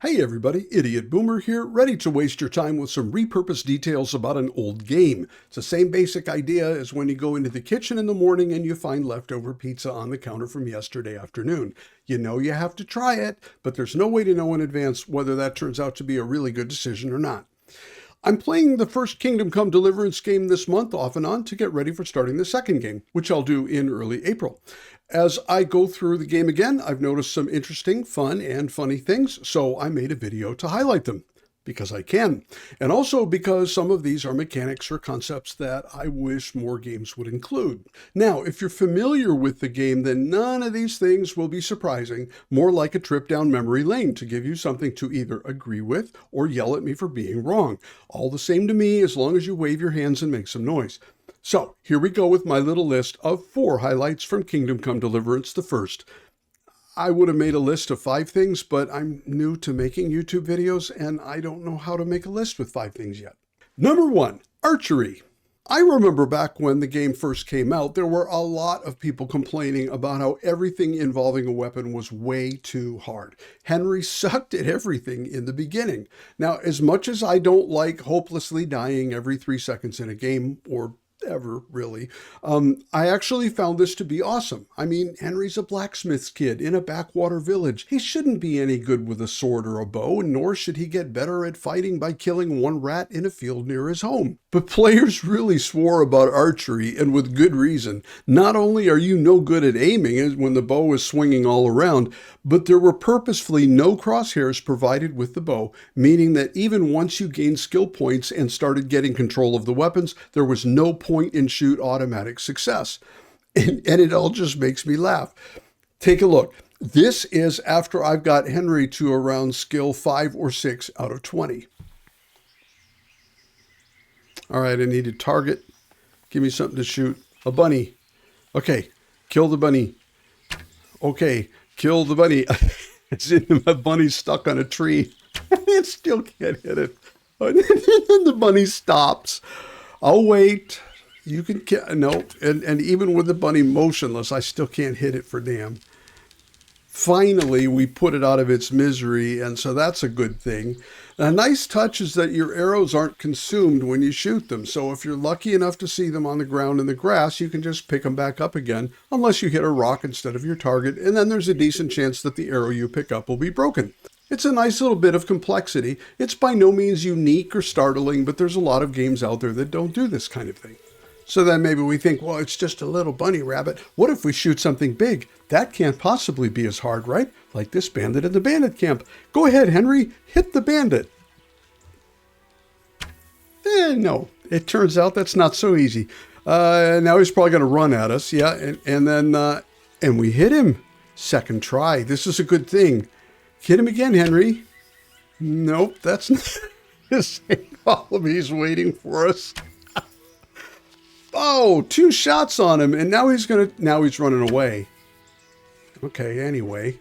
Hey everybody, Idiot Boomer here, ready to waste your time with some repurposed details about an old game. It's the same basic idea as when you go into the kitchen in the morning and you find leftover pizza on the counter from yesterday afternoon. You know you have to try it, but there's no way to know in advance whether that turns out to be a really good decision or not. I'm playing the first Kingdom Come Deliverance game this month off and on to get ready for starting the second game, which I'll do in early April. As I go through the game again, I've noticed some interesting, fun, and funny things, so I made a video to highlight them. Because I can. And also because some of these are mechanics or concepts that I wish more games would include. Now, if you're familiar with the game, then none of these things will be surprising, more like a trip down memory lane to give you something to either agree with or yell at me for being wrong. All the same to me as long as you wave your hands and make some noise. So, here we go with my little list of 4 highlights from Kingdom Come Deliverance the first. I would have made a list of 5 things, but I'm new to making YouTube videos and I don't know how to make a list with 5 things yet. Number 1, archery. I remember back when the game first came out, there were a lot of people complaining about how everything involving a weapon was way too hard. Henry sucked at everything in the beginning. Now, as much as I don't like hopelessly dying every 3 seconds in a game, or ever, really. I actually found this to be awesome. I mean, Henry's a blacksmith's kid in a backwater village. He shouldn't be any good with a sword or a bow, nor should he get better at fighting by killing one rat in a field near his home. But players really swore about archery, and with good reason. Not only are you no good at aiming when the bow is swinging all around, but there were purposefully no crosshairs provided with the bow, meaning that even once you gained skill points and started getting control of the weapons, there was no point and shoot automatic success. And it all just makes me laugh. Take a look. This is after I've got Henry to around skill 5 or 6 out of 20. All right, I need a target. Give me something to shoot. A bunny. Okay, kill the bunny. Okay, kill the bunny. It's in my bunny's stuck on a tree. It still can't hit it. And the bunny stops. I'll wait. You can kill. No, and even with the bunny motionless, I still can't hit it for damn. Finally, we put it out of its misery, and so that's a good thing. A nice touch is that your arrows aren't consumed when you shoot them, so if you're lucky enough to see them on the ground in the grass, you can just pick them back up again, unless you hit a rock instead of your target, and then there's a decent chance that the arrow you pick up will be broken. It's a nice little bit of complexity. It's by no means unique or startling, but there's a lot of games out there that don't do this kind of thing. So then maybe we think, well, it's just a little bunny rabbit. What if we shoot something big? That can't possibly be as hard, right? Like this bandit in the bandit camp. Go ahead, Henry. Hit the bandit. No. It turns out that's not so easy. Now he's probably going to run at us. Yeah, and then we hit him. Second try. This is a good thing. Hit him again, Henry. Nope, that's not the same problem. He's waiting for us. Oh, 2 shots on him, and now he's running away. Okay, anyway.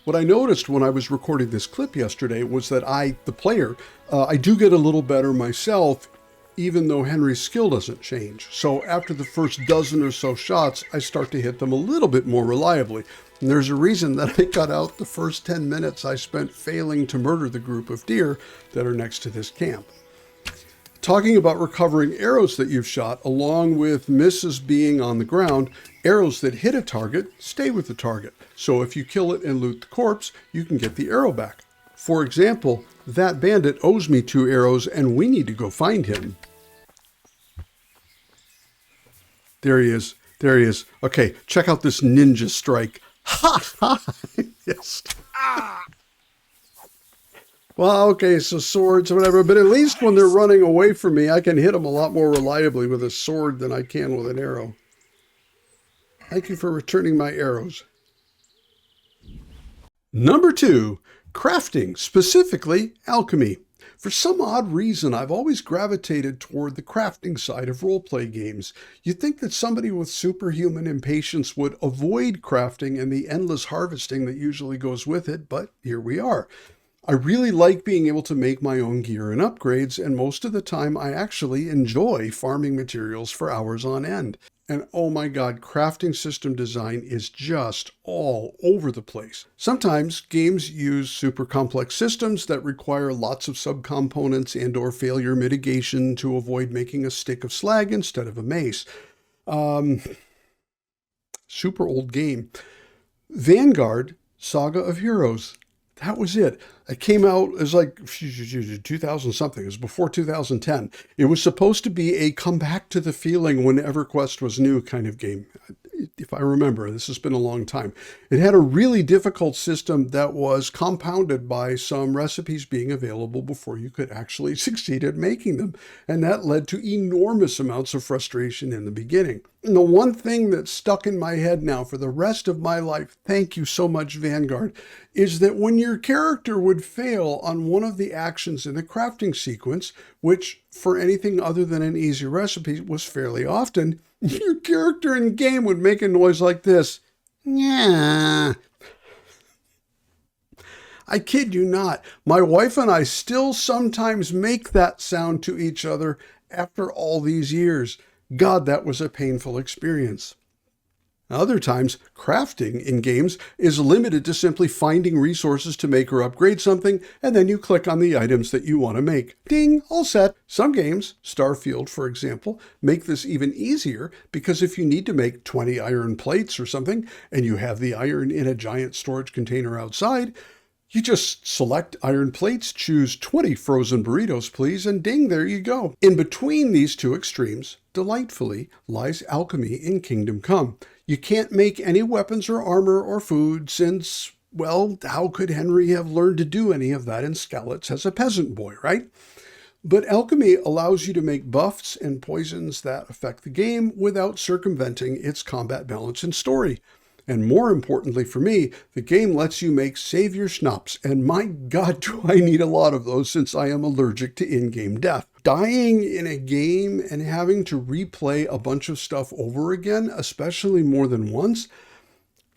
What I noticed when I was recording this clip yesterday was that the player, I do get a little better myself, even though Henry's skill doesn't change. So after the first dozen or so shots, I start to hit them a little bit more reliably. And there's a reason that I cut out the first 10 minutes I spent failing to murder the group of deer that are next to this camp. Talking about recovering arrows that you've shot, along with misses being on the ground, arrows that hit a target stay with the target. So if you kill it and loot the corpse, you can get the arrow back. For example, that bandit owes me 2 arrows and we need to go find him. There he is. There he is. Okay, check out this ninja strike. Ha ha! Yes. Well, okay, so swords or whatever, but at least when they're running away from me, I can hit them a lot more reliably with a sword than I can with an arrow. Thank you for returning my arrows. Number 2, crafting, specifically alchemy. For some odd reason, I've always gravitated toward the crafting side of roleplay games. You'd think that somebody with superhuman impatience would avoid crafting and the endless harvesting that usually goes with it, but here we are. I really like being able to make my own gear and upgrades, and most of the time I actually enjoy farming materials for hours on end. And oh my God, crafting system design is just all over the place. Sometimes games use super complex systems that require lots of subcomponents and or failure mitigation to avoid making a stick of slag instead of a mace. Super old game. Vanguard, Saga of Heroes. That was it. It came out as like 2000 something. It was before 2010. It was supposed to be a come back to the feeling when EverQuest was new kind of game. If I remember, this has been a long time. It had a really difficult system that was compounded by some recipes being available before you could actually succeed at making them. And that led to enormous amounts of frustration in the beginning. And the one thing that's stuck in my head now for the rest of my life, thank you so much, Vanguard, is that when your character would fail on one of the actions in the crafting sequence, which for anything other than an easy recipe was fairly often, your character in game would make a noise like this. Yeah. I kid you not. My wife and I still sometimes make that sound to each other after all these years. God, that was a painful experience. Other times, crafting in games is limited to simply finding resources to make or upgrade something, and then you click on the items that you want to make. Ding, all set. Some games, Starfield for example, make this even easier because if you need to make 20 iron plates or something, and you have the iron in a giant storage container outside, you just select iron plates, choose 20 frozen burritos, please, and ding, there you go. In between these two extremes, delightfully, lies alchemy in Kingdom Come. You can't make any weapons or armor or food since, well, how could Henry have learned to do any of that in Skalitz as a peasant boy, right? But alchemy allows you to make buffs and poisons that affect the game without circumventing its combat balance and story. And more importantly for me, the game lets you make savior schnapps, and my God, do I need a lot of those since I am allergic to in-game death. Dying in a game and having to replay a bunch of stuff over again, especially more than once,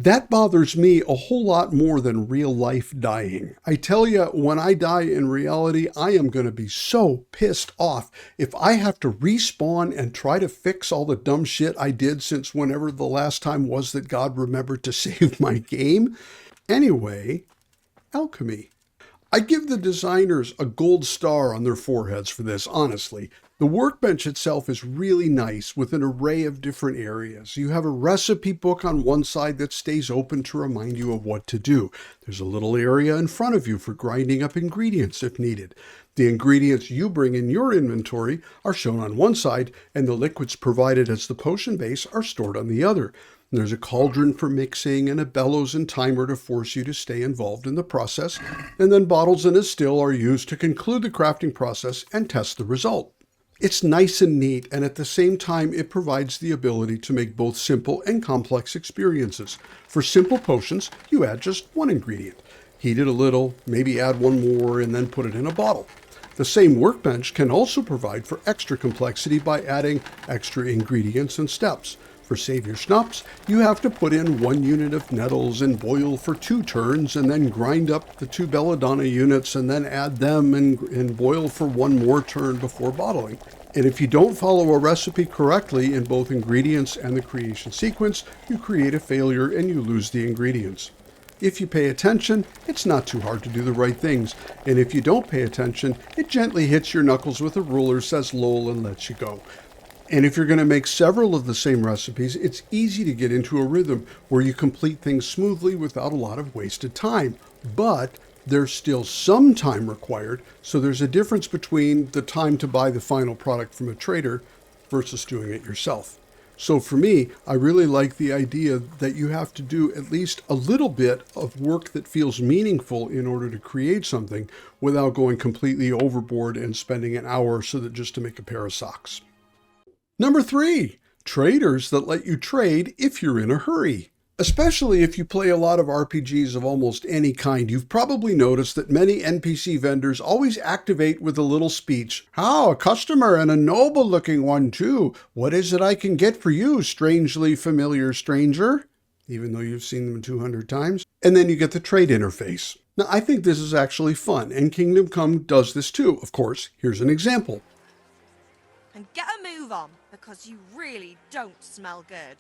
that bothers me a whole lot more than real life dying. I tell you, when I die in reality, I am going to be so pissed off if I have to respawn and try to fix all the dumb shit I did since whenever the last time was that God remembered to save my game. Anyway, alchemy. I give the designers a gold star on their foreheads for this, honestly. The workbench itself is really nice with an array of different areas. You have a recipe book on one side that stays open to remind you of what to do. There's a little area in front of you for grinding up ingredients if needed. The ingredients you bring in your inventory are shown on one side, and the liquids provided as the potion base are stored on the other. There's a cauldron for mixing and a bellows and timer to force you to stay involved in the process, and then bottles and a still are used to conclude the crafting process and test the result. It's nice and neat, and at the same time, it provides the ability to make both simple and complex experiences. For simple potions, you add just one ingredient. Heat it a little, maybe add one more, and then put it in a bottle. The same workbench can also provide for extra complexity by adding extra ingredients and steps. For Savior Schnapps, you have to put in 1 unit of nettles and boil for 2 turns, and then grind up the 2 belladonna units and then add them and boil for 1 more turn before bottling. And if you don't follow a recipe correctly in both ingredients and the creation sequence, you create a failure and you lose the ingredients. If you pay attention, it's not too hard to do the right things. And if you don't pay attention, it gently hits your knuckles with a ruler, says lol, and lets you go. And if you're going to make several of the same recipes, it's easy to get into a rhythm where you complete things smoothly without a lot of wasted time. But there's still some time required, so there's a difference between the time to buy the final product from a trader versus doing it yourself. So for me, I really like the idea that you have to do at least a little bit of work that feels meaningful in order to create something without going completely overboard and spending an hour just to make a pair of socks. Number 3, traders that let you trade if you're in a hurry. Especially if you play a lot of RPGs of almost any kind, you've probably noticed that many NPC vendors always activate with a little speech. "How, a customer and a noble-looking one too. What is it I can get for you, strangely familiar stranger?" Even though you've seen them 200 times. And then you get the trade interface. Now, I think this is actually fun, and Kingdom Come does this too, of course. Here's an example. and get a move on, because you really don't smell good.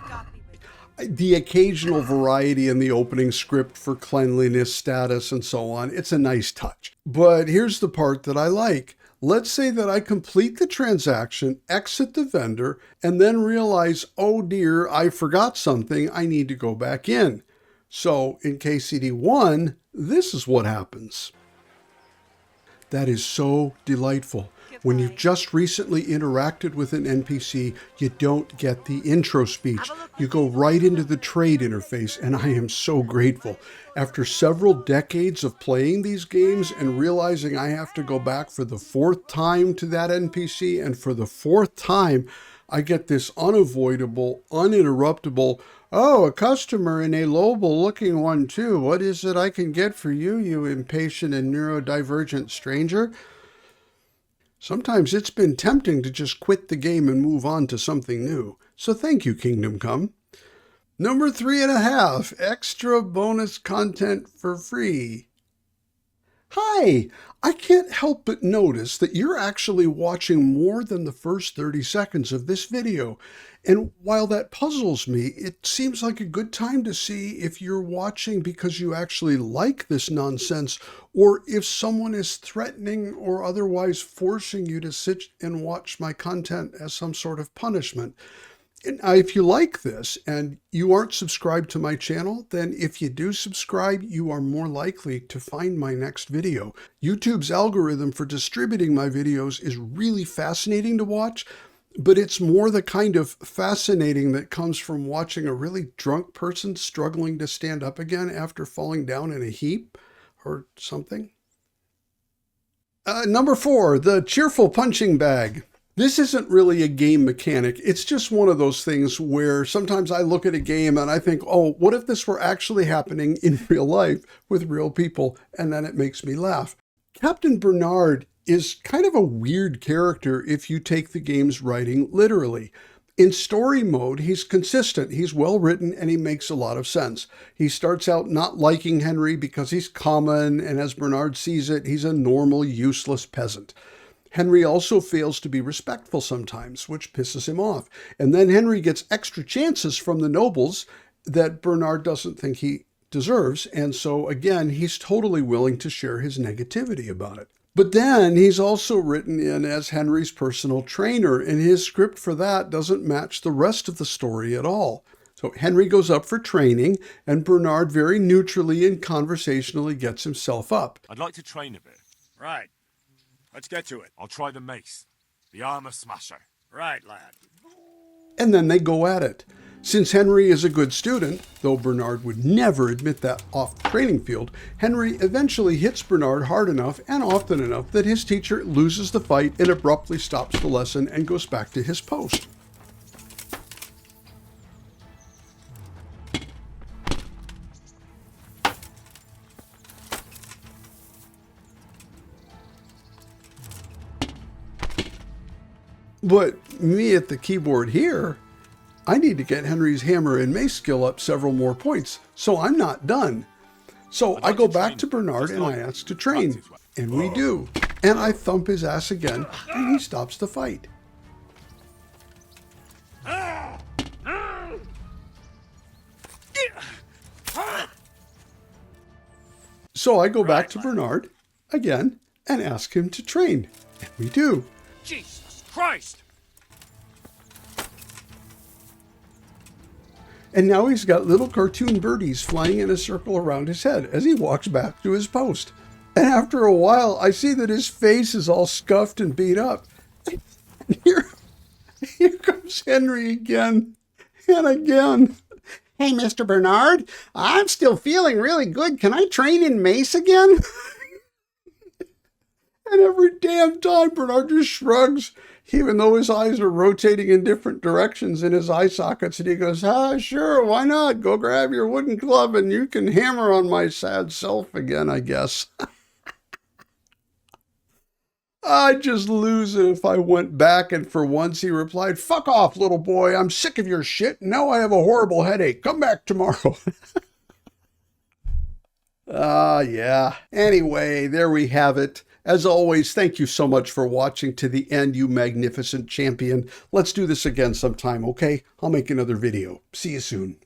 God be with you. The occasional variety in the opening script for cleanliness, status, and so on, it's a nice touch. But here's the part that I like. Let's say that I complete the transaction, exit the vendor, and then realize, oh dear, I forgot something, I need to go back in. So in KCD 1, this is what happens. That is so delightful. When you've just recently interacted with an NPC, you don't get the intro speech. You go right into the trade interface, and I am so grateful. After several decades of playing these games and realizing I have to go back for the 4th time to that NPC, and for the 4th time, I get this unavoidable, uninterruptible, oh, a customer and a noble-looking one too. What is it I can get for you, you impatient and neurodivergent stranger? Sometimes it's been tempting to just quit the game and move on to something new. So thank you, Kingdom Come. Number 3.5, extra bonus content for free. Hi, I can't help but notice that you're actually watching more than the first 30 seconds of this video. And while that puzzles me, it seems like a good time to see if you're watching because you actually like this nonsense, or if someone is threatening or otherwise forcing you to sit and watch my content as some sort of punishment. And if you like this and you aren't subscribed to my channel, then if you do subscribe, you are more likely to find my next video. YouTube's algorithm for distributing my videos is really fascinating to watch, but it's more the kind of fascinating that comes from watching a really drunk person struggling to stand up again after falling down in a heap or something. Number 4, the cheerful punching bag. This isn't really a game mechanic. It's just one of those things where sometimes I look at a game and I think, oh, what if this were actually happening in real life with real people? And then it makes me laugh. Captain Bernard is kind of a weird character if you take the game's writing literally. In story mode, he's consistent, he's well written, and he makes a lot of sense. He starts out not liking Henry because he's common, and as Bernard sees it, he's a normal, useless peasant. Henry also fails to be respectful sometimes, which pisses him off. And then Henry gets extra chances from the nobles that Bernard doesn't think he deserves. And so again, he's totally willing to share his negativity about it. But then he's also written in as Henry's personal trainer, and his script for that doesn't match the rest of the story at all. So Henry goes up for training, and Bernard very neutrally and conversationally gets himself up. I'd like to train a bit. Right. Let's get to it. I'll try the mace, the armor smasher. Right, lad. And then they go at it. Since Henry is a good student, though Bernard would never admit that off the training field, Henry eventually hits Bernard hard enough and often enough that his teacher loses the fight and abruptly stops the lesson and goes back to his post. But me at the keyboard here, I need to get Henry's hammer and mace skill up several more points, so I'm not done. So I go back to Bernard and I ask to train, and we do. And I thump his ass again, and he stops the fight. So I go back to Bernard again and ask him to train, and we do. Jesus Christ! And now he's got little cartoon birdies flying in a circle around his head as he walks back to his post. And after a while, I see that his face is all scuffed and beat up. And here comes Henry again and again. Hey, Mr. Bernard, I'm still feeling really good. Can I train in mace again? And every damn time, Bernard just shrugs, even though his eyes are rotating in different directions in his eye sockets. And he goes, sure, why not? Go grab your wooden club and you can hammer on my sad self again, I guess. I'd just lose it if I went back and for once he replied, fuck off, little boy. I'm sick of your shit. Now I have a horrible headache. Come back tomorrow. Yeah. Anyway, there we have it. As always, thank you so much for watching to the end, you magnificent champion. Let's do this again sometime, okay? I'll make another video. See you soon.